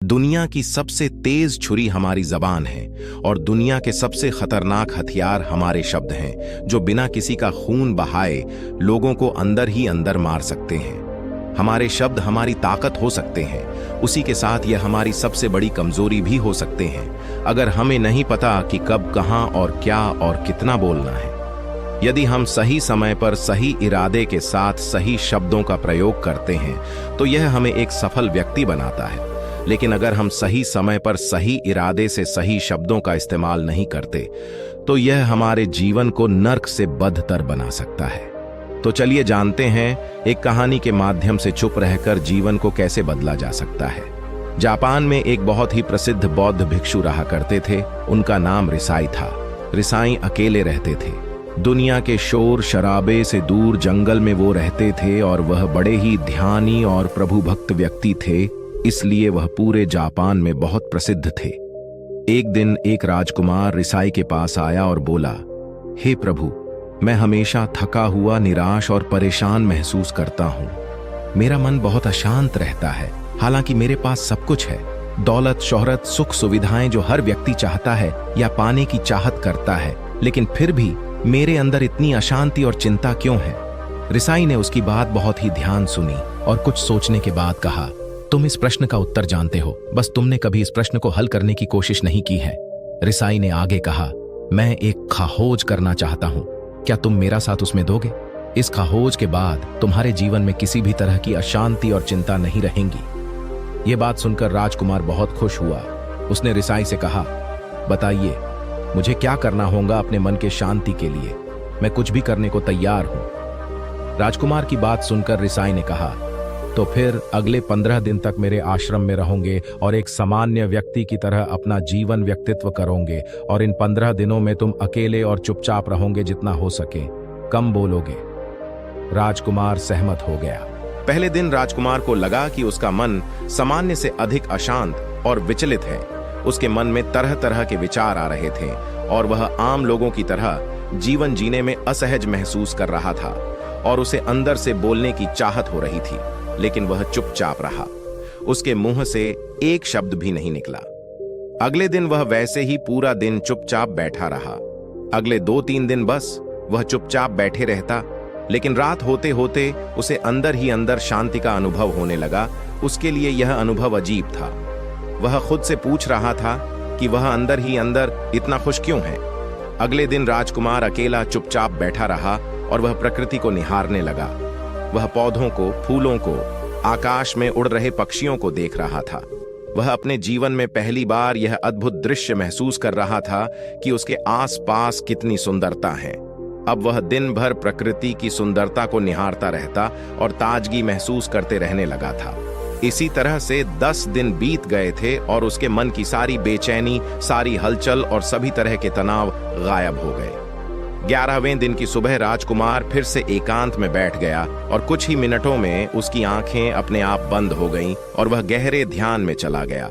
दुनिया की सबसे तेज छुरी हमारी जबान है और दुनिया के सबसे खतरनाक हथियार हमारे शब्द हैं, जो बिना किसी का खून बहाए लोगों को अंदर ही अंदर मार सकते हैं। हमारे शब्द हमारी ताकत हो सकते हैं, उसी के साथ यह हमारी सबसे बड़ी कमजोरी भी हो सकते हैं, अगर हमें नहीं पता कि कब, कहां और क्या और कितना बोलना है। यदि हम सही समय पर सही इरादे के साथ सही शब्दों का प्रयोग करते हैं तो यह हमें एक सफल व्यक्ति बनाता है, लेकिन अगर हम सही समय पर सही इरादे से सही शब्दों का इस्तेमाल नहीं करते तो यह हमारे जीवन को नर्क से बदतर बना सकता है। तो चलिए जानते हैं एक कहानी के माध्यम से चुप रहकर जीवन को कैसे बदला जा सकता है। जापान में एक बहुत ही प्रसिद्ध बौद्ध भिक्षु रहा करते थे। उनका नाम रिसाई था। रिसाई अकेले रहते थे। दुनिया के शोर शराबे से दूर जंगल में वो रहते थे और वह बड़े ही ध्यानी और प्रभु भक्त व्यक्ति थे, इसलिए वह पूरे जापान में बहुत प्रसिद्ध थे। एक दिन एक राजकुमार रिसाई के पास आया और बोला, हे प्रभु, मैं हमेशा थका हुआ, निराश और परेशान महसूस करता हूँ। मेरा मन बहुत अशांत रहता है। हालांकि मेरे पास सब कुछ है, दौलत, शोहरत, सुख सुविधाएं जो हर व्यक्ति चाहता है या पाने की चाहत करता है, लेकिन फिर भी मेरे अंदर इतनी अशांति और चिंता क्यों है? रिसाई ने उसकी बात बहुत ही ध्यान सुनी और कुछ सोचने के बाद कहा, तुम इस प्रश्न का उत्तर जानते हो, बस तुमने कभी इस प्रश्न को हल करने की कोशिश नहीं की है। रिसाई ने आगे कहा, मैं एक खाहोज करना चाहता हूँ, क्या तुम मेरा साथ उसमें दोगे? इस खाहोज के बाद तुम्हारे जीवन में किसी भी तरह की अशांति और चिंता नहीं रहेंगी। ये बात सुनकर राजकुमार बहुत खुश हुआ। उसने रिसाई से कहा, बताइए, मुझे क्या करना होगा अपने मन के शांति के लिए? मैं कुछ भी करने को तैयार हूं। राजकुमार की बात सुनकर रिसाई ने कहा, तो फिर अगले 15 दिन तक मेरे आश्रम में रहोगे और एक सामान्य व्यक्ति की तरह अपना जीवन व्यक्तित्व करोगे, और इन 15 दिनों में तुम अकेले और चुपचाप रहोगे, जितना हो सके कम बोलोगे। राजकुमार सहमत हो गया। पहले दिन राजकुमार को लगा कि उसका मन सामान्य से अधिक अशांत और विचलित है। उसके मन में तरह तरह के विचार आ रहे थे और वह आम लोगों की तरह जीवन जीने में असहज महसूस कर रहा था और उसे अंदर से बोलने की चाहत हो रही थी, लेकिन वह चुपचाप रहा। उसके मुंह से एक शब्द भी नहीं निकला। अगले दिन वह वैसे ही पूरा दिन चुपचाप बैठा रहा। अगले 2-3 दिन बस वह चुपचाप बैठे रहता, लेकिन रात होते होते उसे अंदर ही अंदर शांति का अनुभव होने लगा। उसके लिए यह अनुभव अजीब था। वह खुद से पूछ रहा था कि वह अंदर ही अंदर इतना खुश क्यों है। अगले दिन राजकुमार अकेला चुपचाप बैठा रहा और वह प्रकृति को निहारने लगा। वह पौधों को, फूलों को, आकाश में उड़ रहे पक्षियों को देख रहा था। वह अपने जीवन में पहली बार यह अद्भुत दृश्य महसूस कर रहा था कि उसके आसपास कितनी सुंदरता है। अब वह दिन भर प्रकृति की सुंदरता को निहारता रहता और ताजगी महसूस करते रहने लगा था। इसी तरह से 10 दिन बीत गए थे और उसके मन की सारी बेचैनी, सारी हलचल और सभी तरह के तनाव गायब हो गए। 11वें दिन की सुबह राजकुमार फिर से एकांत में बैठ गया और कुछ ही मिनटों में उसकी आंखें अपने आप बंद हो गईं और वह गहरे ध्यान में चला गया।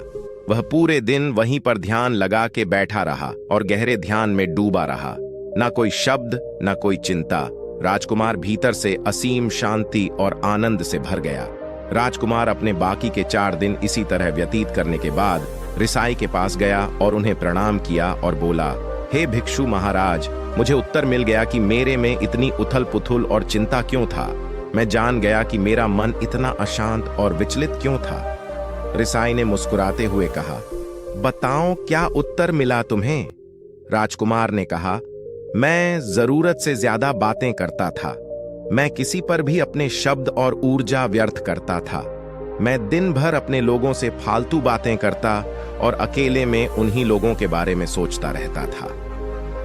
वह पूरे दिन वहीं पर ध्यान लगा के बैठा रहा और गहरे ध्यान में डूबा रहा। ना कोई शब्द, ना कोई चिंता। राजकुमार भीतर से असीम शांति और आनंद से भर गया। राजकुमार अपने बाकी के 4 दिन इसी तरह व्यतीत करने के बाद रिसाई के पास गया और उन्हें प्रणाम किया और बोला, हे भिक्षु महाराज, मुझे उत्तर मिल गया कि मेरे में इतनी उथल पुथल और चिंता क्यों था। मैं जान गया कि मेरा मन इतना अशांत और विचलित क्यों था। रिसाई ने मुस्कुराते हुए कहा, बताओ क्या उत्तर मिला तुम्हें? राजकुमार ने कहा, मैं जरूरत से ज्यादा बातें करता था। मैं किसी पर भी अपने शब्द और ऊर्जा व्यर्थ करता था। मैं दिन भर अपने लोगों से फालतू बातें करता और अकेले में उन्हीं लोगों के बारे में सोचता रहता था।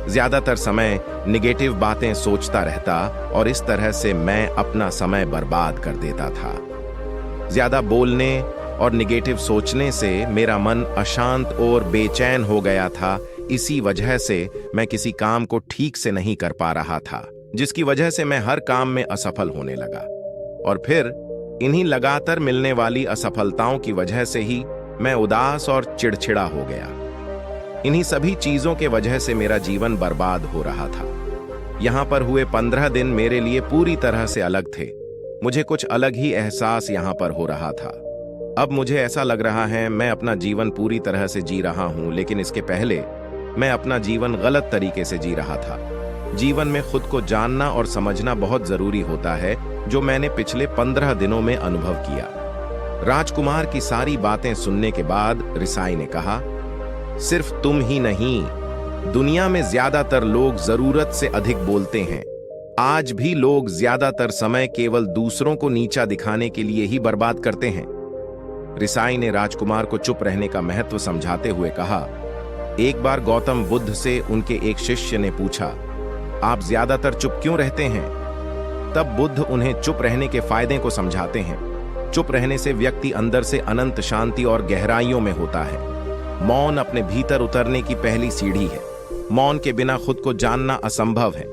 ज्यादातर समय निगेटिव बातें सोचता रहता और इस तरह से मैं अपना समय बर्बाद कर देता था। ज्यादा बोलने और निगेटिव सोचने से मेरा मन अशांत और बेचैन हो गया था। इसी वजह से मैं किसी काम को ठीक से नहीं कर पा रहा था, जिसकी वजह से मैं हर काम में असफल होने लगा। और फिर इन्हीं लगातार मिलने वाली असफलताओं की वजह से ही मैं उदास और चिड़चिड़ा हो गया। इन्हीं सभी चीजों के वजह से मेरा जीवन बर्बाद हो रहा था। यहाँ पर हुए 15 दिन मेरे लिए पूरी तरह से अलग थे। मुझे कुछ अलग ही एहसास यहाँ पर हो रहा था। अब मुझे ऐसा लग रहा है मैं अपना जीवन पूरी तरह से जी रहा हूं, लेकिन इसके पहले मैं अपना जीवन गलत तरीके से जी रहा था। जीवन में खुद को जानना और समझना बहुत जरूरी होता है, जो मैंने पिछले 15 दिनों में अनुभव किया। राजकुमार की सारी बातें सुनने के बाद रिसाई ने कहा, सिर्फ तुम ही नहीं, दुनिया में ज्यादातर लोग जरूरत से अधिक बोलते हैं। आज भी लोग ज्यादातर समय केवल दूसरों को नीचा दिखाने के लिए ही बर्बाद करते हैं। रिसाई ने राजकुमार को चुप रहने का महत्व समझाते हुए कहा, एक बार गौतम बुद्ध से उनके एक शिष्य ने पूछा, आप ज्यादातर चुप क्यों रहते हैं? तब बुद्ध उन्हें चुप रहने के फायदे को समझाते हैं। चुप रहने से व्यक्ति अंदर से अनंत शांति और गहराइयों में होता है। मौन अपने भीतर उतरने की पहली सीढ़ी है। मौन के बिना खुद को जानना असंभव है।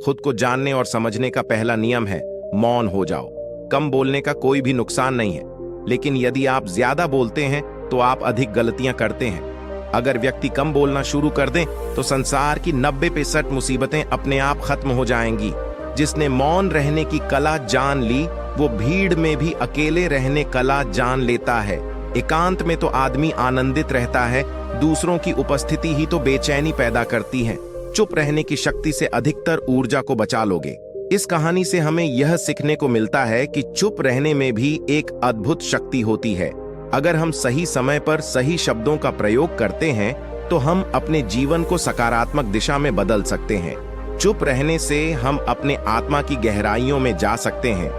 खुद को जानने और समझने का पहला नियम है, मौन हो जाओ। कम बोलने का कोई भी नुकसान नहीं है, लेकिन यदि आप ज्यादा बोलते हैं तो आप अधिक गलतियां करते हैं। अगर व्यक्ति कम बोलना शुरू कर दें तो संसार की 90% मुसीबतें अपने आप खत्म हो जाएंगी। जिसने मौन रहने की कला जान ली, वो भीड़ में भी अकेले रहने कला जान लेता है। एकांत में तो आदमी आनंदित रहता है, दूसरों की उपस्थिति ही तो बेचैनी पैदा करती है। चुप रहने की शक्ति से अधिकतर ऊर्जा को बचा लोगे। इस कहानी से हमें यह सीखने को मिलता है कि चुप रहने में भी एक अद्भुत शक्ति होती है। अगर हम सही समय पर सही शब्दों का प्रयोग करते हैं तो हम अपने जीवन को सकारात्मक दिशा में बदल सकते हैं। चुप रहने से हम अपने आत्मा की गहराइयों में जा सकते हैं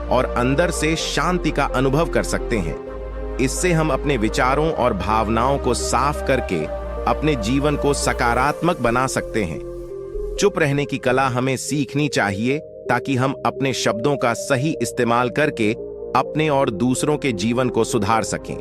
और अंदर से शांति का अनुभव कर सकते हैं। इससे हम अपने विचारों और भावनाओं को साफ करके अपने जीवन को सकारात्मक बना सकते हैं। चुप रहने की कला हमें सीखनी चाहिए ताकि हम अपने शब्दों का सही इस्तेमाल करके अपने और दूसरों के जीवन को सुधार सकें।